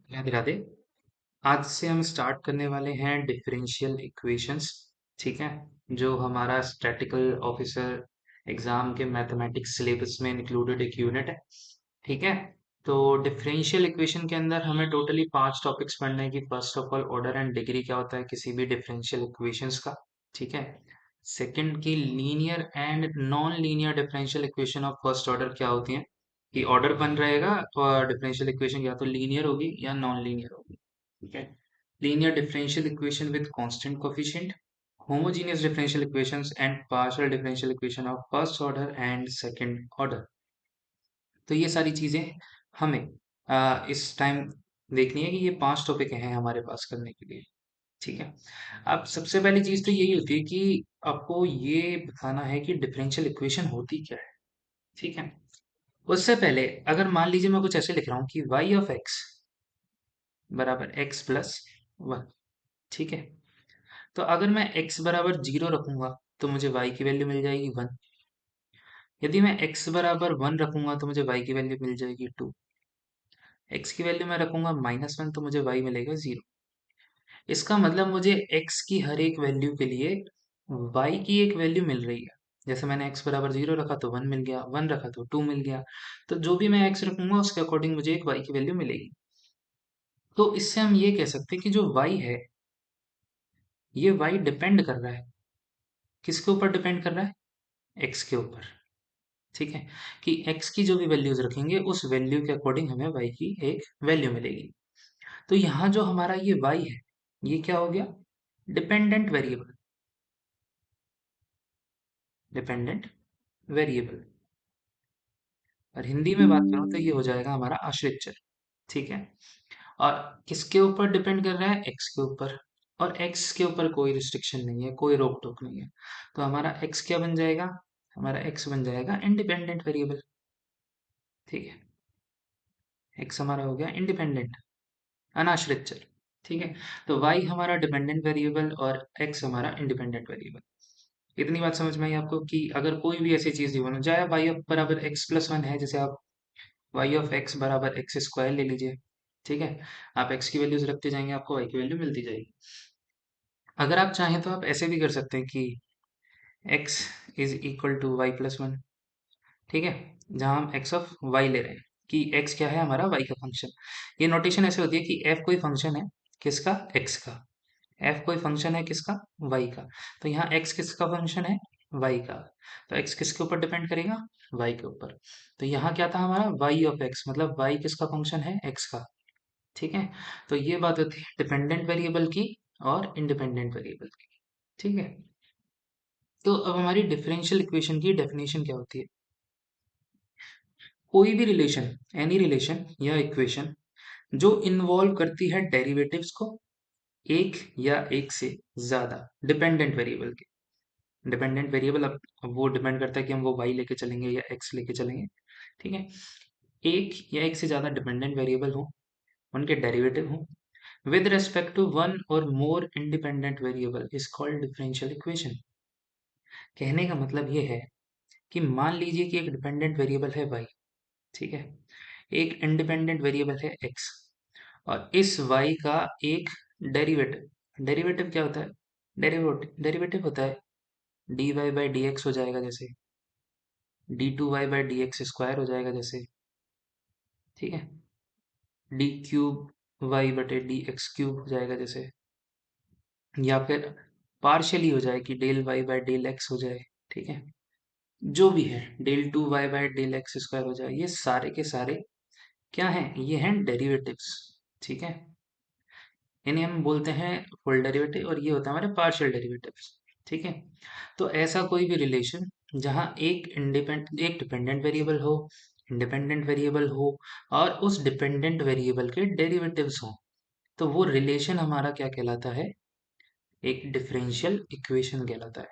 राधे राधे। आज से हम स्टार्ट करने वाले हैं डिफरेंशियल इक्वेशंस। ठीक है। जो हमारा स्टैटिकल ऑफिसर एग्जाम के मैथमेटिक्स सिलेबस में इंक्लूडेड एक यूनिट है। ठीक है। तो डिफरेंशियल इक्वेशन के अंदर हमें टोटली 5 टॉपिक्स पढ़ने हैं कि first of all order and degree क्या होता है किसी भी डिफरेंशियल इक्वेशंस का। ठीक है। सेकंड की linear and non linear differential equation of first order क्या होती हैं, कि ऑर्डर बन रहेगा और डिफरेंशियल इक्वेशन या तो लीनियर होगी या नॉन लीनियर होगी। ठीक है। Linear differential equation with constant coefficient, homogeneous differential equations and partial differential equation of first order and second order. तो ये सारी चीजें हमें इस टाइम देखनी है कि ये 5 टॉपिक हैं हमारे पास करने के लिए। ठीक है। अब सबसे पहली चीज तो यही होती है कि आपको ये बताना है कि डिफरेंशियल इक्वेशन होती क्या है। ठीक है। उससे पहले अगर मान लीजिए मैं कुछ ऐसे लिख रहा हूँ कि y ऑफ x बराबर x प्लस वन। ठीक है। तो अगर मैं x बराबर 0 रखूंगा तो मुझे y की वैल्यू मिल जाएगी 1। यदि मैं x बराबर 1 रखूंगा तो मुझे y की वैल्यू मिल जाएगी 2। x की वैल्यू मैं रखूंगा -1 तो मुझे y मिलेगा 0। इसका मतलब मुझे x की हर एक वैल्यू के लिए y की एक वैल्यू मिल रही है। जैसे मैंने x बराबर 0 रखा तो 1 मिल गया, 1 रखा तो 2 मिल गया। तो जो भी मैं x रखूंगा उसके अकॉर्डिंग मुझे एक y की वैल्यू मिलेगी। तो इससे हम ये कह सकते हैं कि जो y है, ये y डिपेंड कर रहा है। किसके ऊपर डिपेंड कर रहा है? x के ऊपर। ठीक है। कि x की जो भी वैल्यूज रखेंगे उस वैल्यू के अकॉर्डिंग हमें y की एक वैल्यू मिलेगी। तो यहाँ जो हमारा ये y है, ये क्या हो गया? Dependent variable. Dependent variable. और हिंदी में बात करूं तो ये हो जाएगा हमारा आश्रित चर। ठीक है। और किसके ऊपर डिपेंड कर रहा है? x के ऊपर। और x के ऊपर कोई रिस्ट्रिक्शन नहीं है, कोई रोक टोक नहीं है। तो हमारा x क्या बन जाएगा? हमारा x बन जाएगा इंडिपेंडेंट वेरिएबल। ठीक है। x हमारा हो गया इंडिपेंडेंट, अनाश्रित चर। ठीक है। तो y हमारा डिपेंडेंट वेरिएबल और x हमारा इंडिपेंडेंट वेरिएबल। इतनी बात समझ में आई आपको कि अगर कोई भी ऐसी चीज दी हो ना, चाहे y ऑफ बराबर x+1 है, जैसे आप y ऑफ x बराबर एक्स स्क्वायर ले लीजिए। ठीक है। आप x की वैल्यूज रखते जाएंगे, आपको y की वैल्यू मिलती जाएगी। अगर आप चाहें तो आप ऐसे भी कर सकते हैं कि x is equal to y+1। ठीक है। जहां हम x ऑफ y ले रहे हैं कि x क्या है? हमारा y का फंक्शन। ये नोटेशन ऐसे होती है कि f कोई फंक्शन है किसका? x का। f कोई फंक्शन है किसका? y का। तो यहाँ x किसका फंक्शन है? y का। तो x किसके ऊपर डिपेंड करेगा? y के ऊपर। तो यहाँ क्या था हमारा? y ऑफ x, मतलब y किसका फंक्शन है? x का। ठीक है। तो ये बात होती है डिपेंडेंट वेरिएबल की और इंडिपेंडेंट वेरिएबल की। ठीक है। तो अब हमारी डिफरेंशियल इक्वेशन की डेफिनेशन क्या होती है? कोई भी रिलेशन, एनी रिलेशन या इक्वेशन जो इन्वॉल्व करती है डेरिवेटिव्स को, एक या एक से ज्यादा डिपेंडेंट वेरिएबल के। डिपेंडेंट वेरिएबल अब वो डिपेंड करता है कि हम वो y लेके चलेंगे या x लेके चलेंगे। ठीक है। एक या एक से ज्यादा डिपेंडेंट वेरिएबल हो, उनके डेरिवेटिव हो, with respect to one or more independent variable is called differential equation। कहने का मतलब ये है कि मान लीजिए कि एक डिपेंडेंट वेरिएबल है y। ठीक है। एक इंडिपेंडेंट वेरिएबल है x, और इस y का एक डेरिवेटिव। डेरिवेटिव क्या होता है? डेरिवेटिव होता है dy बाई डी एक्स हो जाएगा, जैसे d2y by D x square हो जाएगा जैसे। ठीक है। डी क्यूब वाई बटे डी एक्स क्यूब हो जाएगा जैसे। या फिर पार्शियली हो जाए कि del Y by del x हो जाए। ठीक है। जो भी है, डेल 2y बाय डेल एक्स स्क्वायर हो जाए, ये सारे के सारे क्या हैं? ये हैं डेरिवेटिव्स। ठीक है। इन्हें हम बोलते हैं फुल डेरिवेटिव और ये होता है हमारे पार्शियल डेरिवेटिव्स। ठीक है। तो ऐसा कोई भी रिलेशन जहाँ एक डिपेंडेंट वेरिएबल हो, इंडिपेंडेंट वेरिएबल हो, और उस डिपेंडेंट वेरिएबल के डेरिवेटिव्स हो, तो वो रिलेशन हमारा क्या कहलाता है? एक डिफरेंशियल इक्वेशन कहलाता है।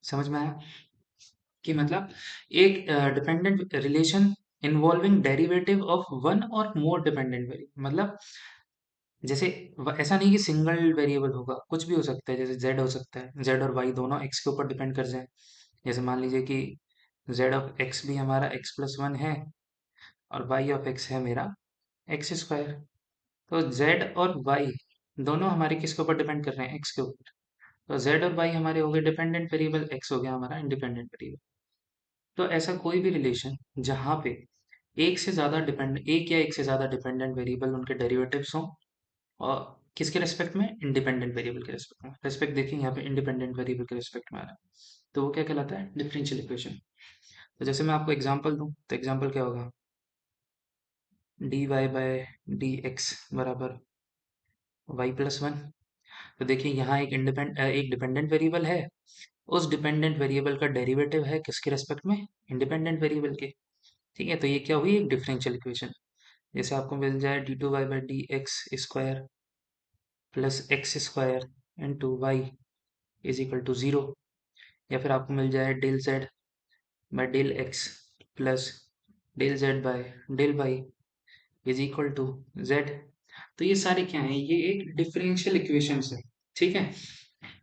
समझ में आया? कि मतलब एक dependent relation involving derivative of one और मोर डिपेंडेंट वेरिएबल, मतलब जैसे ऐसा नहीं कि सिंगल वेरिएबल होगा, कुछ भी हो सकता है। जैसे z हो सकता है, z और y दोनों x के ऊपर डिपेंड कर जाए। जैसे मान लीजिए कि z ऑफ x भी हमारा x+1 है और y ऑफ x है मेरा x स्क्वायर। तो z और y दोनों हमारे किसके ऊपर डिपेंड कर रहे हैं, x के ऊपर। तो z और y हमारे हो गए डिपेंडेंट वेरिएबल, x हो गया हमारा इंडिपेंडेंट वेरिएबल। तो ऐसा कोई भी रिलेशन जहाँ पे एक या एक से ज्यादा डिपेंडेंट वेरिएबल उनके डेरिवेटिव्स हों, और किसके रेस्पेक्ट में, इंडिपेंडेंट वेरिएबल के रेस्पेक्ट में। रेस्पेक्ट देखिए यहाँ पे इंडिपेंडेंट वेरिएबल के रेस्पेक्ट में आ रहा है, तो वो क्या कहलाता है, डिफरेंशियल इक्वेशन। तो जैसे मैं आपको एग्जांपल दूं, तो एग्जांपल क्या होगा, dy बाय dx बराबर y+1। तो देखिए यहाँ एक डिपेंडेंट वेरिएबल है, उस डिपेंडेंट वेरिएबल का डेरिवेटिव है किसके रेस्पेक्ट में, इंडिपेंडेंट वेरिएबल के। ठीक है, तो ये क्या हुई, एक डिफरेंशियल इक्वेशन। जैसे आपको मिल जाए d2y by D x square plus x square into y is equal to 0, या फिर आपको मिल जाए del z by del x plus del z by del y is equal to z. तो ये सारे क्या हैं, ये एक डिफरेंशियल इक्वेशंस है। ठीक है,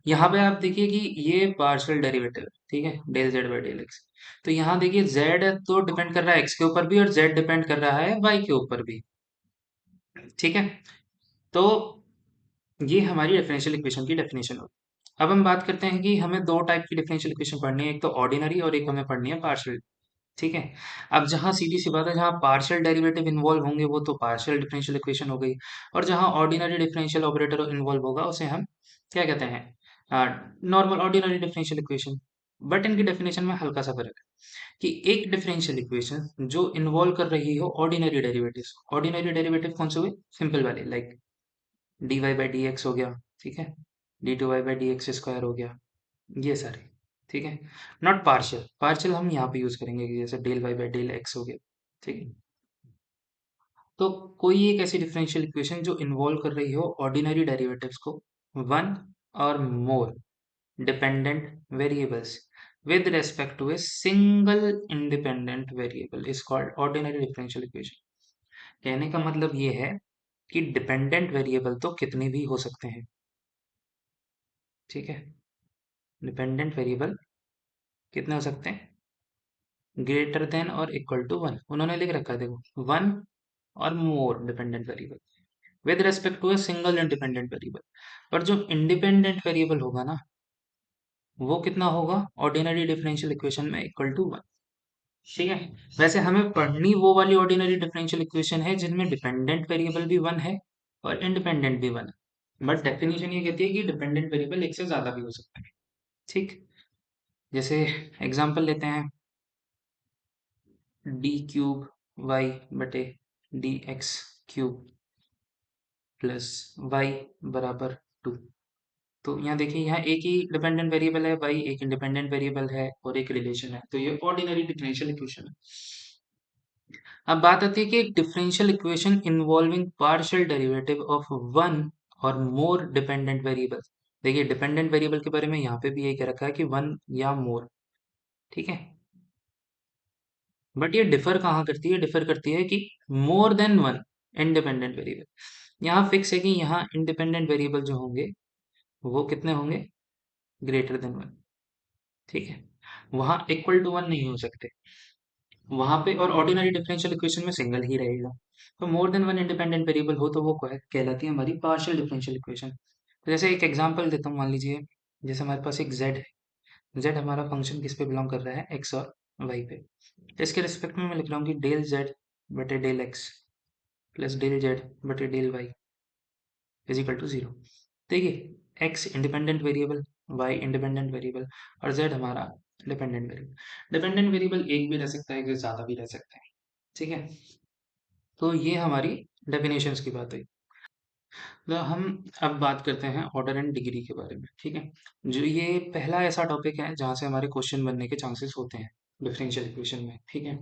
यहाँ पे आप देखिए कि ये पार्शियल डेरिवेटिव है, ठीक है, del z by del x. तो यहाँ देखिए जेड तो डिपेंड कर रहा है एक्स के ऊपर भी, और जेड डिपेंड कर रहा है वाई के ऊपर भी। ठीक है, तो ये हमारी डिफरेंशियल इक्वेशन की डेफिनेशन होगी। अब हम बात करते हैं कि हमें दो टाइप की डिफरेंशियल इक्वेशन पढ़नी है, एक तो ऑर्डिनरी और एक हमें पढ़नी है पार्शियल। ठीक है, अब जहाँ सीधी सी बात है, जहाँ पार्शियल डेरिवेटिव इन्वॉल्व होंगे वो तो पार्शियल डिफरेंशियल इक्वेशन हो गई, और जहाँ ऑर्डिनरी डिफरेंशियल ऑपरेटर इन्वॉल्व होगा उसे हम क्या कहते हैं, normal ordinary differential equation. But इनकी डेफिनेशन में हल्का सा फर्क है कि एक डिफरेंशियल इक्वेशन जो इन्वॉल्व कर रही हो ऑर्डिनरी डेरिवेटिव्स, ऑर्डिनरी डेरिवेटिव कौन से हुए, सिंपल वाले, like dy by D x हो गया, ठीक है, d2y by D x square हो गया, ये सारे। ठीक है, नॉट पार्शियल, पार्शियल हम यहाँ पे यूज करेंगे कि जैसे del y by del x हो गया। ठीक है, तो कोई एक ऐसी डिफरेंशियल इक्वेशन जो इन्वॉल्व कर रही हो ऑर्डिनरी डेरिवेटिव्स को, वन और more dependent variables with respect to a single independent variable is called ordinary differential equation। कहने का मतलब ये है कि डिपेंडेंट वेरिएबल तो कितने भी हो सकते हैं। ठीक है, डिपेंडेंट वेरिएबल कितने हो सकते हैं, ग्रेटर देन और इक्वल टू वन, उन्होंने लिख रखा है देखो, वन और more dependent variable with respect to a single independent variable. और जो इंडिपेंडेंट वेरिएबल होगा ना, वो कितना होगा, ऑर्डिनरी डिफरेंशियल इक्वेशन में इक्वल टू वन। ठीक है, वैसे हमें पढ़नी वो वाली ऑर्डिनरी डिफरेंशियल इक्वेशन है जिनमें डिपेंडेंट वेरिएबल भी वन है और इंडिपेंडेंट भी वन है, बट डेफिनेशन ये कहती है कि डिपेंडेंट वेरिएबल एक से ज्यादा भी हो सकते हैं। ठीक, जैसे एग्जांपल लेते हैं, डी क्यूब वाई बटे D x cube plus y बराबर टू। तो यहाँ देखिए, यहाँ एक ही डिपेंडेंट वेरिएबल है वाई, एक इंडिपेंडेंट वेरिएबल है और एक रिलेशन है, तो ये ऑर्डिनरी डिफरेंशियल इक्वेशन है। अब बात आती है कि एक differential equation involving partial derivative of one और मोर डिपेंडेंट वेरिएबल। देखिए डिपेंडेंट वेरिएबल के बारे में यहाँ पे भी यही कह रखा है कि वन या मोर। ठीक है, बट ये डिफर कहाँ करती है, डिफर करती है कि more than one independent variable. यहाँ फिक्स है कि यहाँ इंडिपेंडेंट वेरिएबल जो होंगे वो कितने होंगे, ग्रेटर देन वन। ठीक है, वहां इक्वल टू वन नहीं हो सकते वहां पे, और ऑर्डिनरी डिफरेंशियल इक्वेशन में सिंगल ही रहेगा। तो more than one independent variable हो तो वो कहलाती है हमारी पार्शियल डिफरेंशियल इक्वेशन। तो जैसे एक एग्जांपल देता हूँ, मान लीजिए जैसे हमारे पास एक z है, z हमारा फंक्शन किस पे बिलोंग कर रहा है, x और y पे। तो इसके रिस्पेक्ट में मैं लिख रहा हूँ कि डेल z बटे del x plus del z बटे del y is equal to 0। देखिए x independent variable, y independent variable और z हमारा डिपेंडेंट वेरिएबल। डिपेंडेंट वेरिएबल एक भी रह सकता है, एक से ज्यादा भी रह सकते हैं। ठीक है, तो ये हमारी डेफिनेशंस की बात है। तो हम अब बात करते हैं ऑर्डर एंड डिग्री के बारे में। ठीक है, जो ये पहला ऐसा टॉपिक है जहाँ से हमारे क्वेश्चन बनने के चांसेस होते हैं डिफरेंशियल इक्वेशन में। ठीक है,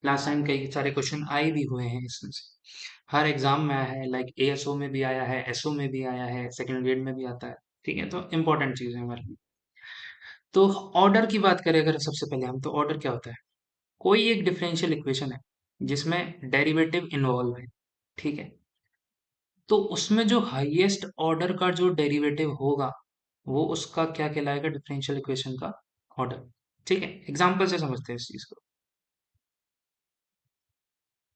लास्ट टाइम कई सारे क्वेश्चन आए भी हुए हैं इसमें से, हर एग्जाम में आया है, लाइक एएसओ में भी आया है, एसओ में भी आया है, सेकंड ग्रेड में भी आता है। ठीक है, तो इंपॉर्टेंट चीज है हमारे लिए। तो ऑर्डर की बात करें अगर सबसे पहले हम, तो ऑर्डर क्या होता है, कोई एक डिफरेंशियल इक्वेशन है जिसमें डेरिवेटिव इन्वॉल्व है। ठीक है, तो उसमें जो हाईएस्ट ऑर्डर का जो डेरिवेटिव होगा वो उसका क्या कहलाएगा, डिफरेंशियल इक्वेशन का ऑर्डर। ठीक है, एग्जांपल से समझते हैं इस चीज को।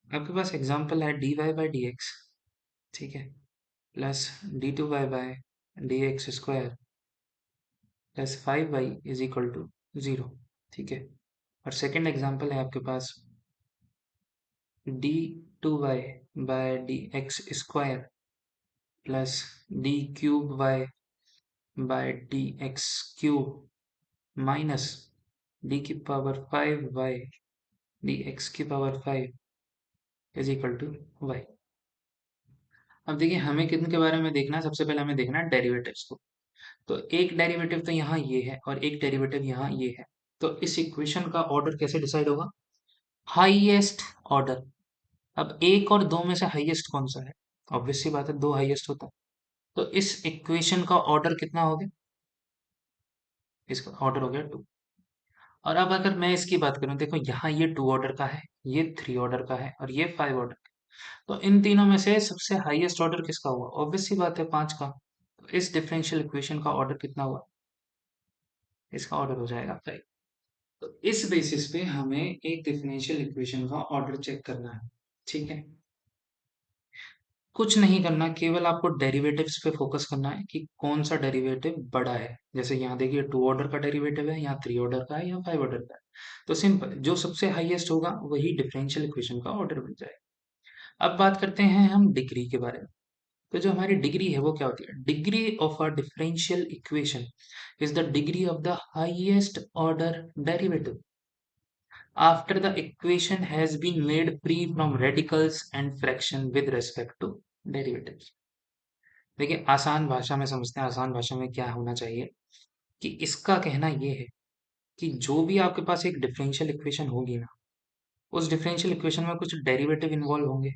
आपके पास एग्जांपल है dy बाई डी एक्स ठीक है, plus d2y/dx² plus 5y is equal to 0। ठीक है, और सेकंड एग्जांपल है आपके पास d2y/dx² plus d3y/dx³ minus d⁵y/dx⁵ is equal to y। अब देखिए हमें किन के बारे में देखना है, सबसे पहले हमें देखना है डेरिवेटिव्स को। तो एक डेरिवेटिव तो यहाँ ये है और एक डेरिवेटिव यहाँ ये है। तो इस इक्वेशन का ऑर्डर कैसे डिसाइड होगा? Highest order. अब एक और दो में से हाईएस्ट कौन सा है? ऑब्वियस सी बात है, दो हाईएस्ट होता है। तो इस इक्वेशन का ऑर्डर कितना हो गया? इसका ऑर्डर हो गया 2। और अब अगर मैं इसकी बात करूं, देखो यहाँ ये 2 ऑर्डर का है, ये 3 ऑर्डर का है और ये 5 ऑर्डर का। तो इन तीनों में से सबसे हाईएस्ट ऑर्डर किसका हुआ? ऑब्वियस सी बात है 5 का। तो इस डिफरेंशियल इक्वेशन का ऑर्डर कितना हुआ? इसका ऑर्डर हो जाएगा 5। तो इस बेसिस पे हमें एक डिफरेंशियल इक्वेशन का ऑर्डर चेक करना है। ठीक है, कुछ नहीं करना, केवल आपको डेरिवेटिव्स पे फोकस करना है कि कौन सा डेरिवेटिव बड़ा है। जैसे यहाँ देखिए 2 ऑर्डर का डेरिवेटिव है, यहाँ 3 ऑर्डर का है, यहाँ 5 ऑर्डर का है। तो सिंपल, जो सबसे हाईएस्ट होगा वही डिफरेंशियल इक्वेशन का ऑर्डर बन जाएगा। अब बात करते हैं हम डिग्री के बारे में। तो जो हमारी डिग्री है वो क्या होती है? Degree of a differential equation is the degree of the highest order derivative after the equation has been made free from radicals and fraction with respect to derivatives। देखिए आसान भाषा में समझते हैं, आसान भाषा में क्या होना चाहिए कि इसका कहना ये है कि जो भी आपके पास एक डिफरेंशियल इक्वेशन होगी ना, उस डिफरेंशियल इक्वेशन में कुछ डेरिवेटिव इन्वॉल्व होंगे।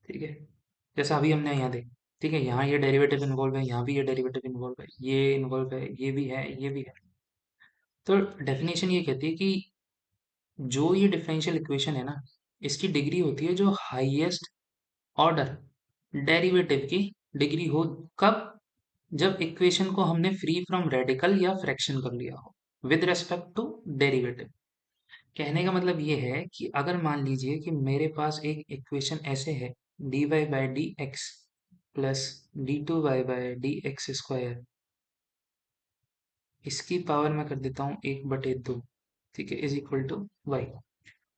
ठीक है, जैसा अभी हमने यहाँ देखा। ठीक है, यहाँ ये डेरिवेटिव इन्वॉल्व है, यहाँ भी ये डेरिवेटिव इन्वॉल्व है, ये इन्वॉल्व है, ये भी है, ये भी है। तो डेफिनेशन ये कहती है कि जो ये डिफरेंशियल इक्वेशन है ना, इसकी डिग्री होती है जो हाईएस्ट ऑर्डर डेरिवेटिव की डिग्री हो। कब? जब इक्वेशन को हमने फ्री फ्रॉम रेडिकल या फ्रैक्शन कर लिया हो विद रेस्पेक्ट टू डेरिवेटिव। कहने का मतलब ये है कि अगर मान लीजिए कि मेरे पास एक इक्वेशन ऐसे है, dy/dx प्लस d2y/dx², इसकी पावर मैं कर देता हूँ 1/2। ठीक है, इज इक्वल टू वाई।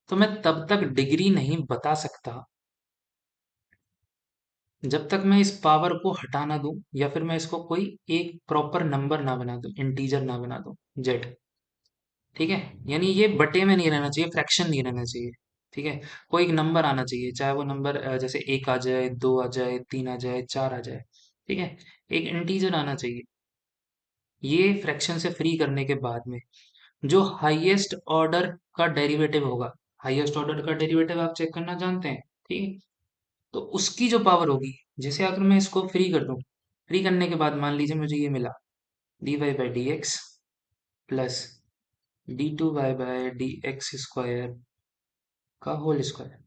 तो मैं तब तक डिग्री नहीं बता सकता जब तक मैं इस पावर को हटा ना दूं, या फिर मैं इसको कोई एक प्रॉपर नंबर ना बना दूं, इंटीजर ना बना दूं, जेड। ठीक है, यानी ये बटे में नहीं रहना चाहिए, फ्रैक्शन नहीं रहना चाहिए। ठीक है, कोई एक नंबर आना चाहिए, चाहे वो नंबर जैसे 1 आ जाए, 2 आ जाए, 3 आ जाए, 4 आ जाए। ठीक है, एक इंटीजर आना चाहिए। ये फ्रैक्शन से फ्री करने के बाद में जो हाईएस्ट ऑर्डर का डेरिवेटिव होगा, हाईएस्ट ऑर्डर का डेरिवेटिव आप चेक करना जानते हैं। ठीक है, तो उसकी जो पावर होगी, जैसे अगर मैं इसको फ्री कर दूं, फ्री करने के बाद मान लीजिए मुझे ये मिला dy/dx प्लस d2y/dx² का होल स्क्वायर।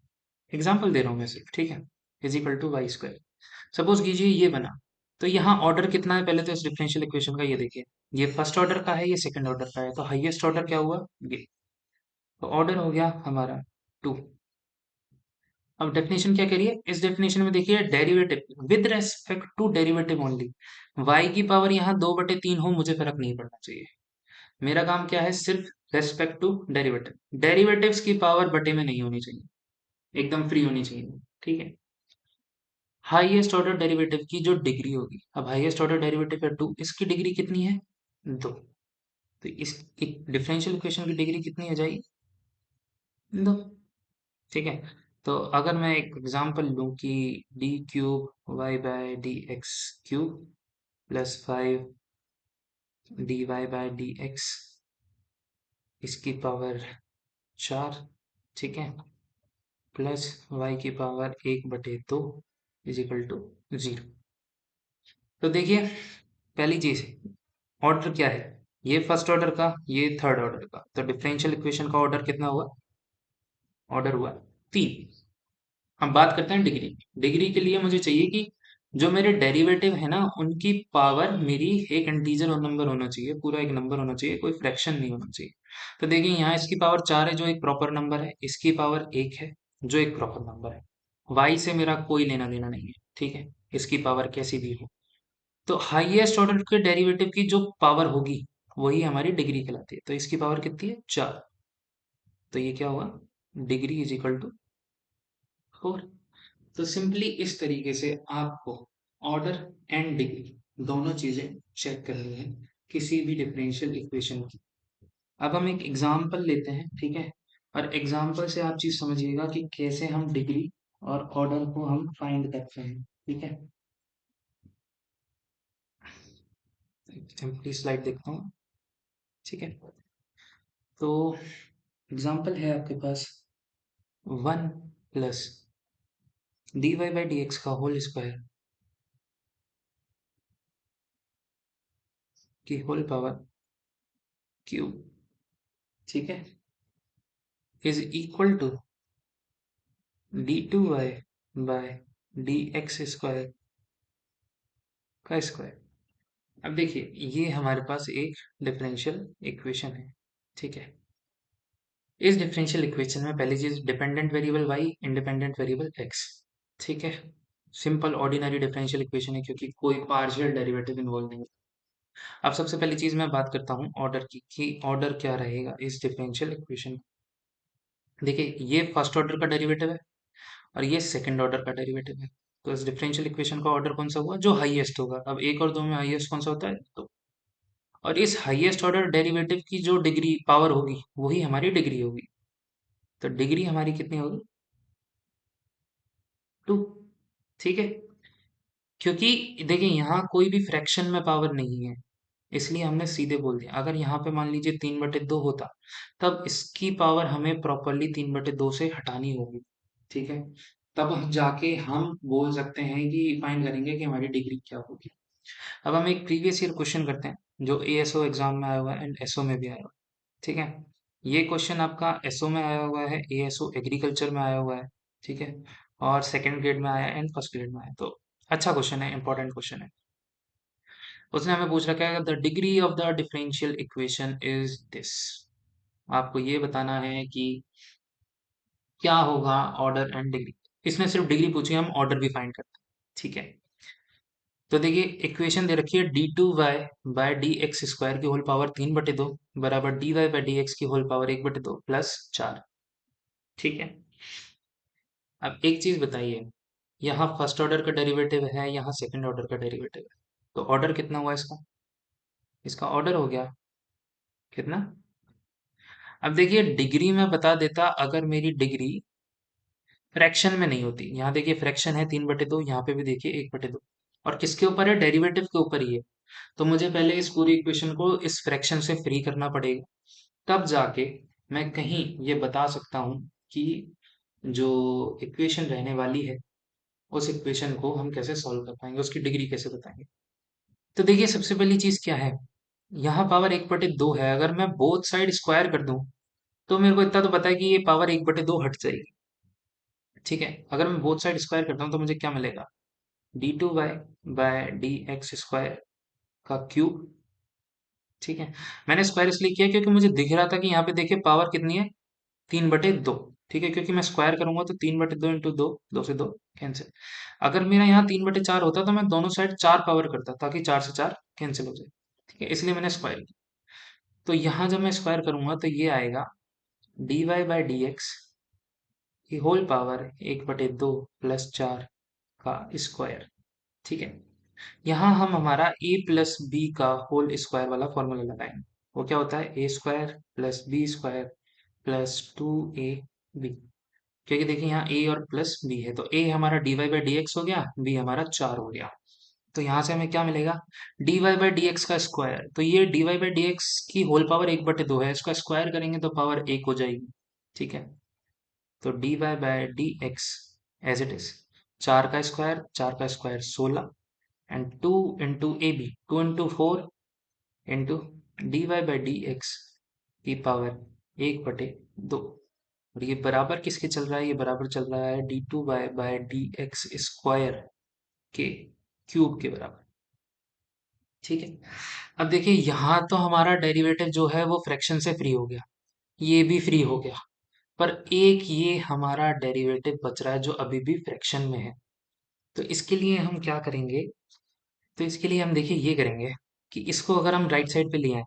एग्जाम्पल दे रहा हूं मैं सिर्फ, ठीक है, is equal to y²। Suppose कीजिए ये बना। तो यहाँ ऑर्डर कितना है पहले तो इस डिफरेंशियल इक्वेशन का, ये देखिए, ये फर्स्ट ऑर्डर का है, ये सेकंड ऑर्डर का है। तो हाईएस्ट ऑर्डर क्या हुआ? ये। तो ऑर्डर हो गया हमारा 2। अब डेफिनेशन क्या कह रही है? इस डेफिनेशन में देखिए, derivative with respect to derivative only. y की पावर यहाँ 2/3 हो, मुझे फर्क नहीं पड़ना चाहिए। मेरा काम क्या है? सिर्फ रेस्पेक्ट टू डेरिवेटिव। डेरिवेटिव्स की पावर बटे में नहीं होनी चाहिए, एकदम फ्री होनी चाहिए। ठीक है, हाईएस्ट ऑर्डर डेरिवेटिव की जो डिग्री होगी, अब हाईएस्ट ऑर्डर डेरिवेटिव है 2, इसकी डिग्री कितनी है? 2। तो इस डिफरेंशियल इक्वेशन की डिग्री कितनी हो जाएगी? 2। ठीक है, तो अगर मैं एक एग्जांपल लूं कि d3y/dx³ प्लस 5 dy/dx, इसकी पावर 4। ठीक है, प्लस y की पावर 1/2 इज इक्वल टू 0। तो देखिए, पहली चीज, ऑर्डर क्या है? ये फर्स्ट ऑर्डर का, ये थर्ड ऑर्डर का। तो डिफरेंशियल इक्वेशन का ऑर्डर कितना हुआ? ऑर्डर हुआ 3। हम बात करते हैं डिग्री। डिग्री के लिए मुझे चाहिए कि जो मेरे डेरिवेटिव है ना, उनकी पावर मेरी एक इंटीजर और नंबर होना चाहिए, पूरा एक नंबर होना चाहिए, कोई फ्रैक्शन नहीं होना चाहिए। तो देखिए यहाँ इसकी पावर 4 है जो एक प्रॉपर नंबर है, इसकी पावर 1 है जो एक प्रॉपर नंबर है। वाई से मेरा कोई लेना देना नहीं है, ठीक है, इसकी पावर कैसी भी हो। तो हाईएस्ट ऑर्डर के डेरिवेटिव की जो पावर होगी वही हमारी डिग्री कहलाती है। तो इसकी पावर कितनी है, 4। तो ये क्या हुआ, डिग्री इज इक्वल टू 4। तो सिंपली इस तरीके से आपको ऑर्डर एंड डिग्री दोनों चीजें चेक करनी है किसी भी डिफरेंशियल इक्वेशन की। अब हम एक एग्जाम्पल लेते हैं, ठीक है, और एग्जाम्पल से आप चीज समझिएगा कि कैसे हम डिग्री और ऑर्डर को हम फाइंड करते हैं, ठीक है। सिंपली स्लाइड देखता हूँ, ठीक है। तो एग्जाम्पल है आपके पास 1 plus dy by D x का होल स्क्वायर की होल पावर क्यूब, ठीक है, is equal to d2y by d x square का स्क्वायर। अब देखिए ये हमारे पास एक डिफरेंशियल इक्वेशन है, ठीक है। इस डिफरेंशियल इक्वेशन में पहली चीज dependent variable y, independent variable x, ठीक है। सिंपल ऑर्डिनरी डिफरेंशियल इक्वेशन है क्योंकि कोई पार्शियल डेरिवेटिव इन्वॉल्व नहीं है। अब सबसे पहली चीज मैं बात करता हूँ ऑर्डर की, कि ऑर्डर क्या रहेगा इस डिफरेंशियल इक्वेशन। देखिए ये फर्स्ट ऑर्डर का डेरिवेटिव है और ये सेकंड ऑर्डर का डेरिवेटिव है। तो इस डिफरेंशियल इक्वेशन का ऑर्डर कौन सा हुआ, जो हाईएस्ट होगा। अब एक और दो में हाईएस्ट कौन सा होता है, तो और इस हाईएस्ट ऑर्डर डेरिवेटिव की जो डिग्री पावर होगी वही हमारी डिग्री होगी। तो डिग्री हमारी कितनी होगी, 2, ठीक है। क्योंकि देखिए यहाँ कोई भी फ्रैक्शन में पावर नहीं है, इसलिए हमने सीधे बोल दिया। अगर यहाँ पे मान लीजिए 3/2 होता, तब इसकी पावर हमें प्रॉपरली 3/2 से हटानी होगी, ठीक है। तब जाके हम बोल सकते हैं कि फाइंड करेंगे कि हमारी डिग्री क्या होगी। अब हम एक प्रीवियस ईयर क्वेश्चन करते हैं जो एएसओ एग्जाम में आया हुआ है एंड एसओ में भी आया हुआ है, ठीक है। ये क्वेश्चन आपका एसओ में आया हुआ है, एएसओ एग्रीकल्चर में आया हुआ है, ठीक है, और सेकंड ग्रेड में आया है एंड फर्स्ट ग्रेड में आया है। तो अच्छा क्वेश्चन है, इंपॉर्टेंट क्वेश्चन है। उसने हमें पूछ रखा है the degree of the differential equation is this. आपको ये बताना है कि क्या होगा ऑर्डर एंड डिग्री। इसने सिर्फ डिग्री पूछी, हम ऑर्डर भी फाइंड करते हैं, ठीक है। तो देखिए इक्वेशन दे रखी है d2y by d x square की होल पावर 3/2 बराबर dy बाई डी एक्स की होल पावर 1/2 प्लस 4, ठीक है। अब एक चीज बताइए, यहाँ फर्स्ट ऑर्डर का डेरिवेटिव है, यहाँ सेकंड ऑर्डर का डेरिवेटिव है, तो ऑर्डर कितना हुआ इसका, इसका ऑर्डर हो गया कितना। अब देखिए डिग्री में बता देता अगर मेरी डिग्री फ्रैक्शन में नहीं होती। यहाँ देखिए फ्रैक्शन है 3/2, यहाँ पे भी देखिए 1/2, और किसके ऊपर है, डेरिवेटिव के ऊपर ही है। तो मुझे पहले इस पूरी इक्वेशन को इस फ्रैक्शन से फ्री करना पड़ेगा, तब जाके मैं कहीं ये बता सकता हूँ कि जो इक्वेशन रहने वाली है उस इक्वेशन को हम कैसे सॉल्व कर पाएंगे, उसकी डिग्री कैसे बताएंगे। तो देखिए सबसे पहली चीज क्या है, यहाँ पावर 1/2 है, अगर मैं बोथ साइड स्क्वायर कर दूं तो मेरे को इतना तो पता है कि ये पावर 1/2 हट जाएगी, ठीक है। अगर मैं बोथ साइड स्क्वायर करता हूँ तो मुझे क्या मिलेगा, d2y by d x square का क्यूब, ठीक है। मैंने स्क्वायर इसलिए किया क्योंकि मुझे दिख रहा था कि यहाँ पे देखिए पावर कितनी है, 3/2, ठीक है। क्योंकि मैं स्क्वायर करूंगा तो 3/2 इंटू 2, 2 से 2 कैंसिल। अगर मेरा यहाँ 3/4 होता तो मैं दोनों साइड 4 पावर करता ताकि 4 से 4 कैंसिल हो जाए, ठीक है, इसलिए मैंने स्क्वायर किया। तो यहाँ जब मैं स्क्वायर करूंगा तो ये आएगा dy बाई डी एक्स की होल पावर 1/2 प्लस 4 का स्क्वायर, ठीक है। यहाँ हम हमारा a प्लस बी का होल स्क्वायर वाला फॉर्मूला लगाएंगे। वो क्या होता है, A square plus B square plus 2ab। क्योंकि देखिए यहाँ a और प्लस b है, तो a हमारा dy बाई डी एक्स हो गया, b हमारा 4 हो गया। तो यहाँ से हमें क्या मिलेगा, dy बाई डी एक्स का स्क्वायर, तो ये dy बाई डी एक्स की होल पावर 1/2 है, इसका स्क्वायर करेंगे तो पावर 1 हो जाएगी, ठीक है। तो dy by D x as it is, 4 का square 16 and 2 into a b, 2 into 4 into dy by D x की पावर 1/2। और ये बराबर किसके चल रहा है, ये बराबर चल रहा है d2y by D x square के क्यूब के बराबर, ठीक है। अब देखिए यहाँ तो हमारा डेरिवेटिव जो है वो फ्रैक्शन से फ्री हो गया, ये भी फ्री हो गया। पर एक ये हमारा डेरिवेटिव बच रहा है जो अभी भी फ्रैक्शन में है। तो इसके लिए हम क्या करेंगे? तो इसके लिए हम देखिए ये करेंगे कि इसको अगर हम राइट साइड पे ले आए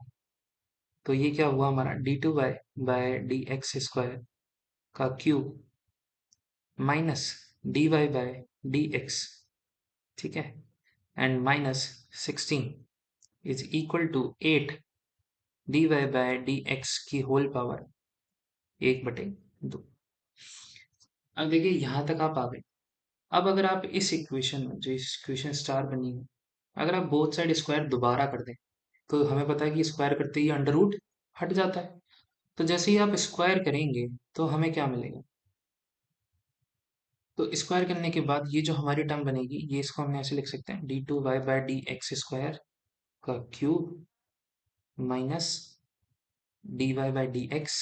तो ये क्या हुआ हमारा d2 by d x square का क्यूब माइनस dy/dx, ठीक है, and minus 16 is equal to 8 dy/dx की होल पावर 1/2। अब देखिए यहाँ तक आप आ गए। अब अगर आप इस इक्वेशन में जो इस इक्वेशन स्टार बनी है, अगर आप बोथ साइड स्क्वायर दोबारा कर दें तो हमें पता है कि स्क्वायर करते ही अंडर रूट हट जाता है। तो जैसे ही आप स्क्वायर करेंगे तो हमें क्या मिलेगा? तो स्क्वायर करने के बाद ये जो हमारी टर्म बनेगी, ये इसको हम ऐसे लिख सकते हैं d2y/dx स्क्वायर का क्यूब माइनस dy/dx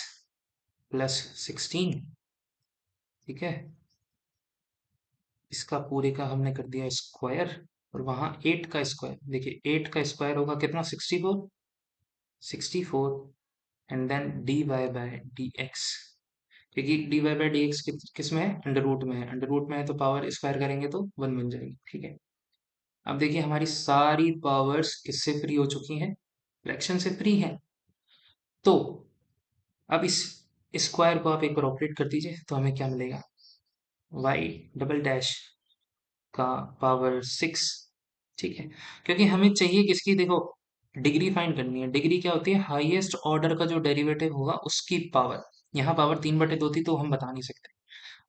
प्लस 16, ठीक है, इसका पूरे का हमने कर दिया स्क्वायर। और वहां 8 का स्क्वायर, देखिए 8 का स्क्वायर होगा कितना? 64, 64 एंड देन dy/dx, क्योंकि dy/dx किस में है? अंडर रूट में है। अंडर रूट में है तो पावर स्क्वायर करेंगे तो 1 बन जाएगी, ठीक है। अब देखिए हमारी सारी पावर्स किससे फ्री हो चुकी हैं? फ्रैक्शन से फ्री है। तो अब इस स्क्वायर को आप एक बार ऑपरेट कर दीजिए तो हमें क्या मिलेगा? वाई डबल डैश का पावर 6, ठीक है, क्योंकि हमें चाहिए किसकी? देखो डिग्री फाइंड करनी है। डिग्री क्या होती है? हाईएस्ट ऑर्डर का जो डेरिवेटिव होगा उसकी पावर। यहाँ पावर 3/2 थी तो हम बता नहीं सकते।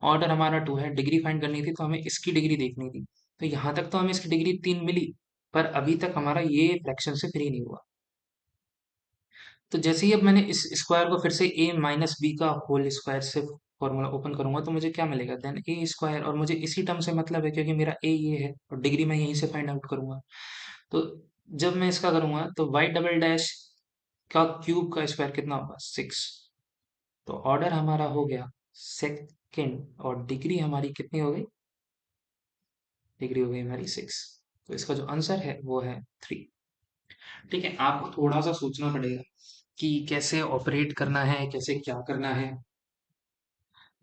ऑर्डर हमारा 2 है, डिग्री फाइंड करनी थी तो हमें इसकी डिग्री देखनी थी। तो यहाँ तक तो हमें इसकी डिग्री 3 मिली, पर अभी तक हमारा ये फ्रैक्शन से फ्री नहीं हुआ। तो जैसे ही अब मैंने इस स्क्वायर को फिर से a माइनस बी का होल स्क्वायर से फॉर्मूला ओपन करूंगा तो मुझे क्या मिलेगा? देन ए स्क्वायर, और मुझे इसी टर्म से मतलब है क्योंकि मेरा ए ये है और डिग्री मैं यहीं से फाइंड आउट करूंगा। तो जब मैं इसका करूंगा तो वाई डबल डैश का क्यूब का स्क्वायर कितना होगा? 6। तो ऑर्डर हमारा हो गया सेकेंड और डिग्री हमारी कितनी हो गई? डिग्री हो गई हमारी 6। तो इसका जो आंसर है वो है 3। ठीक है, आपको थोड़ा सा सोचना पड़ेगा कि कैसे ऑपरेट करना है, कैसे क्या करना है।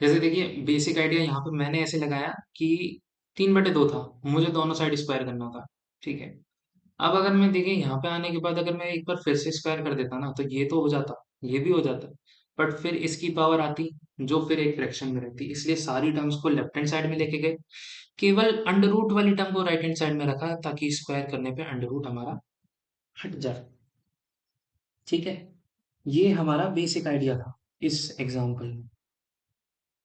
जैसे देखिए बेसिक आइडिया यहाँ पे मैंने ऐसे लगाया कि 3/2 था, मुझे दोनों साइड स्क्वायर करना था, ठीक है। अब अगर मैं देखिए यहाँ पे आने के बाद अगर मैं एक बार फिर से स्क्वायर कर देता ना तो ये तो हो जाता, ये भी हो जाता, बट फिर इसकी पावर आती जो फिर एक फ्रैक्शन में रहती, इसलिए सारी टर्म्स को लेफ्ट हैंड साइड में लेके गए, केवल अंडर रूट वाली टर्म को राइट हैंड साइड में रखा ताकि स्क्वायर करने पे अंडर रूट हमारा हट जाए, ठीक है। ये हमारा बेसिक आइडिया था इस एग्जाम्पल में।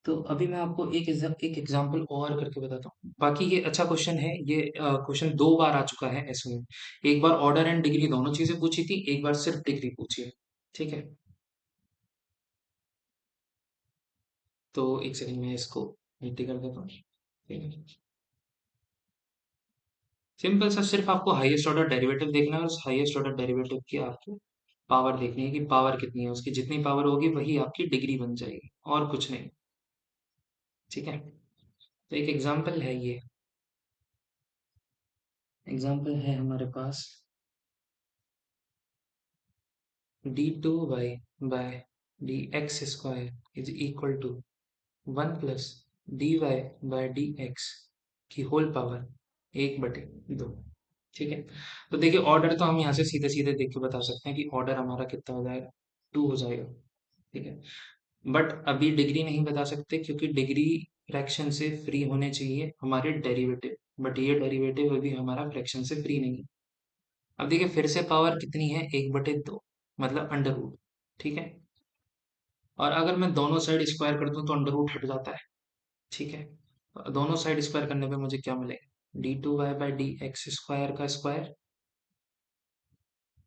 तो अभी मैं आपको एक एग्जांपल और करके बताता हूँ। बाकी ये अच्छा क्वेश्चन है, ये क्वेश्चन 2 बार आ चुका है ऐसे में। एक बार ऑर्डर एंड डिग्री दोनों चीजें पूछी थी, एक बार सिर्फ डिग्री पूछी है, ठीक है। तो एक सेकंड में इसको एंट्री कर देता हूँ, ठीक है। सिंपल सा, सिर्फ आपको हाईएस्ट ऑर्डर डेरिवेटिव देखना है और उस हाईएस्ट ऑर्डर डेरिवेटिव की आपको पावर देखनी है कि पावर कितनी है, उसकी जितनी पावर होगी वही आपकी डिग्री बन जाएगी, और कुछ नहीं, ठीक है। तो एक एग्जाम्पल है, ये एग्जाम्पल है हमारे पास d2y/dx square is equal to 1 + dy/dx की होल पावर 1/2, ठीक है। तो देखिए ऑर्डर तो हम यहाँ से सीधे सीधे देख के बता सकते हैं कि ऑर्डर हमारा कितना हो जाएगा? 2 हो जाएगा, ठीक है। बट अभी डिग्री नहीं बता सकते क्योंकि डिग्री फ्रैक्शन से फ्री होने चाहिए हमारे डेरिवेटिव, बट ये डेरिवेटिव अभी हमारा फ्रैक्शन से फ्री नहीं है। अब देखिए फिर से पावर कितनी है? 1/2, मतलब अंडर रूट, ठीक है। और अगर मैं दोनों साइड स्क्वायर कर दूं तो अंडर रूट हट जाता है, ठीक है। दोनों साइड स्क्वायर करने पे मुझे क्या मिलेगा? d2y/dx स्क्वायर का स्क्वायर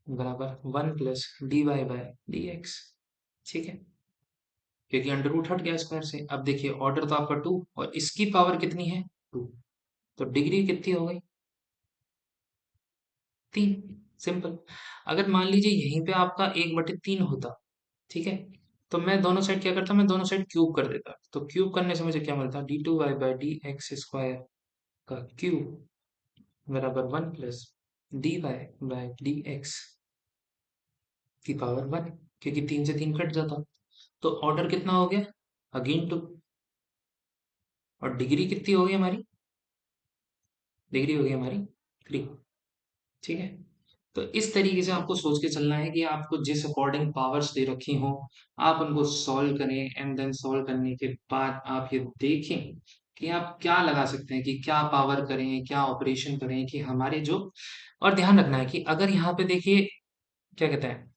बराबर 1 + dy/dx, ठीक है, क्योंकि अंडर रूट हट गया स्क्वायर से। अब देखिए ऑर्डर तो आपका 2 और इसकी पावर कितनी है? 2, तो डिग्री कितनी हो गई? 3। सिंपल। अगर मान लीजिए यहीं पे आपका 1/3 होता, ठीक है, तो मैं दोनों साइड क्या करता? मैं दोनों साइड क्यूब कर देता। तो क्यूब करने से मुझे क्या मिलता? d2y/dx स्क्वायर का क्यूब बराबर 1 + dy/dx की पावर 1, क्योंकि 3 से 3 कट जाता। तो ऑर्डर कितना हो गया? अगेन 2, और डिग्री कितनी होगी हमारी, डिग्री होगी हमारी 3। ठीक है, तो इस तरीके से आपको सोच के चलना है कि आपको जिस अकॉर्डिंग पावर्स दे रखी हो, आप उनको सॉल्व करें, एंड देन सॉल्व करने के बाद आप ये देखें कि आप क्या लगा सकते हैं, कि क्या पावर करें, क्या ऑपरेशन करें कि हमारे जो, और ध्यान रखना है कि अगर यहाँ पे देखिए क्या कहते हैं,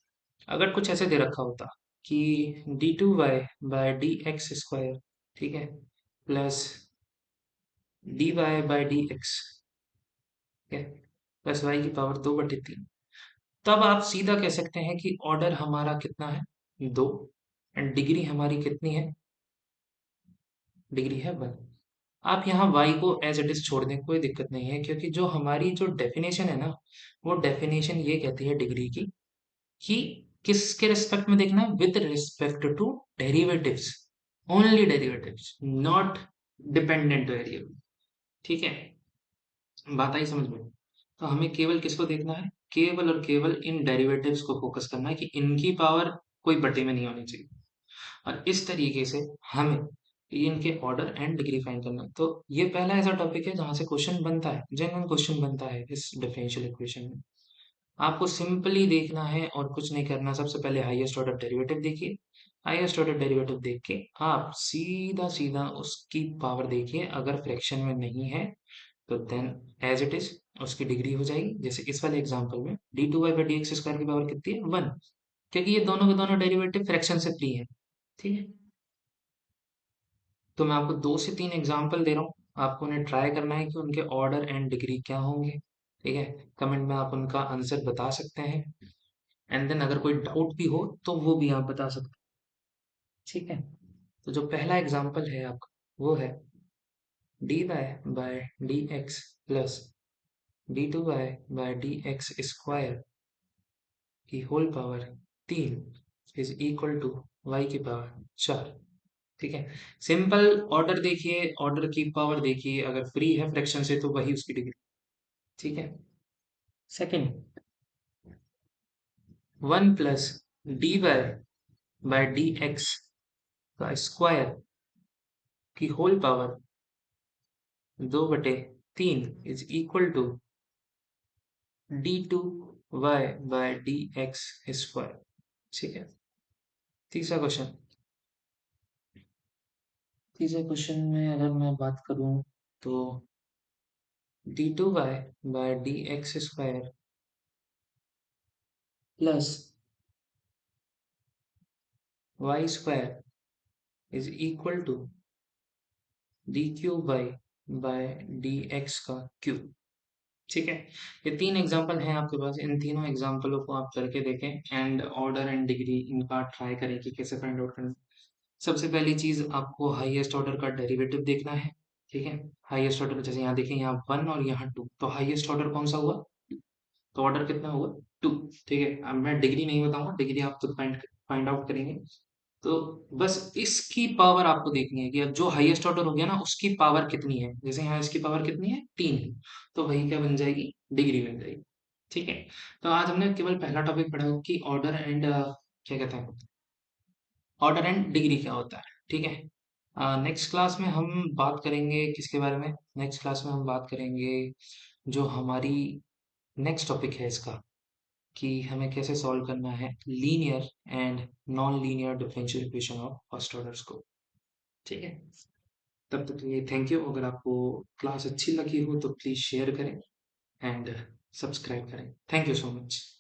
अगर कुछ ऐसे दे रखा होता कि d2y/dx², ठीक है, प्लस dy/dx, ठीक है, प्लस y की पावर 2/3, तब आप सीधा कह सकते हैं कि ऑर्डर हमारा कितना है, 2, एंड डिग्री हमारी कितनी है, डिग्री है 1। आप यहाँ y को एज इट इज छोड़ दें, कोई दिक्कत नहीं है, क्योंकि जो हमारी जो डेफिनेशन है ना, वो डेफिनेशन ये कहती है डिग्री की कि किसके रिस्पेक्ट में देखना, with respect to derivatives, only derivatives, not dependent variable. ठीक है, बात आई समझ में? तो हमें केवल किसको देखना है, केवल और केवल इन डेरिवेटिव्स को फोकस करना है कि इनकी पावर कोई बटे में नहीं होनी चाहिए, और इस तरीके से हमें इनके ऑर्डर एंड डिग्री फाइंड करना है। तो ये पहला ऐसा टॉपिक है जहां से क्वेश्चन बनता है, जेन्युइन क्वेश्चन बनता है इस डिफरेंशियल इक्वेशन में। आपको सिंपली देखना है और कुछ नहीं करना, सबसे पहले हाईएस्ट ऑर्डर डेरिवेटिव देखिए, हाईएस्ट ऑर्डर डेरिवेटिव देख के आप सीधा सीधा उसकी पावर देखिए, अगर फ्रैक्शन में नहीं है तो देन एज इट इज उसकी डिग्री हो जाएगी। जैसे इस वाले एग्जांपल में d2y/dx² की पावर कितनी है, 1, क्योंकि ये दोनों के दोनों डेरिवेटिव फ्रैक्शन से फ्री है। ठीक है, तो मैं आपको 2 से 3 एग्जांपल दे रहा हूँ, आपको उन्हें ट्राई करना है कि उनके ऑर्डर एंड डिग्री क्या होंगे। ठीक है, कमेंट में आप उनका आंसर बता सकते हैं, एंड देन अगर कोई डाउट भी हो तो वो भी आप बता सकते हैं। ठीक है, तो जो पहला एग्जांपल है आपका, वो है dy/dx प्लस d2y/dx² की whole power 3 is equal to y की पावर 4। ठीक है, सिंपल ऑर्डर देखिए, ऑर्डर की पावर देखिए, अगर फ्री है फ्रैक्शन से तो वही उसकी डिग्री। ठीक है, सेकंड, 1 प्लस dy/dx का स्क्वायर की whole power 2/3 is equal to d2y/dx²। ठीक है, तीसरा क्वेश्चन, तीसरे क्वेश्चन में अगर मैं बात करूं तो d2y/dx² plus y² is equal to d3y/dx का क्यूब। ठीक है, ये 3 एग्जाम्पल हैं आपके पास, इन तीनों एग्जाम्पलों को आप करके देखें एंड ऑर्डर एंड डिग्री इनका ट्राई करें कि कैसे फाइंड आउट करना। सबसे पहली चीज आपको हाईएस्ट ऑर्डर का डेरिवेटिव देखना है। ठीक है, हाईएस्ट ऑर्डर, जैसे यहाँ देखें, यहाँ 1 और यहाँ 2, तो हाईएस्ट ऑर्डर कौन सा हुआ, तो ऑर्डर कितना हुआ, 2। ठीक है, अब मैं डिग्री नहीं बताऊंगा, डिग्री आप खुद फाइंड फाइंड आउट करेंगे। तो बस इसकी पावर आपको देखनी है कि अब जो हाईएस्ट ऑर्डर हो गया ना, उसकी पावर कितनी है, जैसे यहाँ इसकी पावर कितनी है, 3 है, तो वही क्या बन जाएगी, डिग्री बन जाएगी। ठीक है, तो आज हमने केवल पहला टॉपिक पढ़ा कि ऑर्डर एंड क्या कहते हैं, ऑर्डर एंड डिग्री क्या होता है। ठीक है, नेक्स्ट क्लास में हम बात करेंगे किसके बारे में, नेक्स्ट क्लास में हम बात करेंगे जो हमारी नेक्स्ट टॉपिक है इसका, कि हमें कैसे सॉल्व करना है linear and non linear differential equation of first orders को। ठीक है, तब तक के लिए थैंक यू। अगर आपको क्लास अच्छी लगी हो तो प्लीज़ शेयर करें एंड सब्सक्राइब करें। Thank you so much.